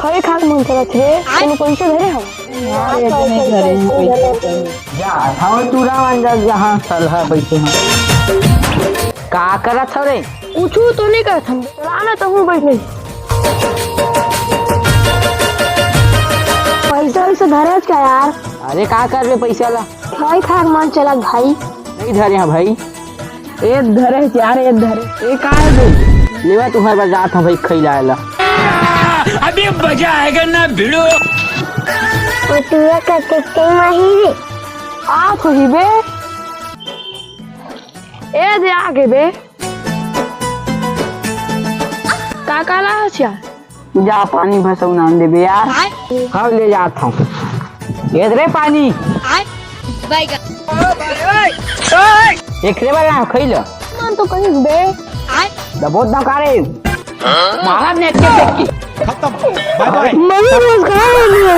खरे खाक मन चलत रे कोनो पैसे धरे हम यार ये नहीं करे जा थाव तुरा मान जा जहां सलाह पैसे हम का करत हो रे पूछू तो नहीं करत हम चलाना तो हूं बैठ नहीं पैसा वैसे धरे क्या यार अरे का कर रे पैसा ला खरे खाक मन चलत भाई नहीं धरे हां भाई एक धरे यार एक धरे एक का है भाई लेवा तुम्हारे बार जात हूं भाई खइलाएला अभी मजा आएगा ना भिड़ो तुरा का कितने माही रे आ खोजी बे ए दे आगे बे का काला हसिया जा पानी भसौ नाम दे बे यार हाँ ले जात हूं ये रे पानी एक रे वाला खइलो मन तो कहीं बे बहुत ना करे मारा नेट के देख के खत्म बाय बाय मम्मी रोज खा रही है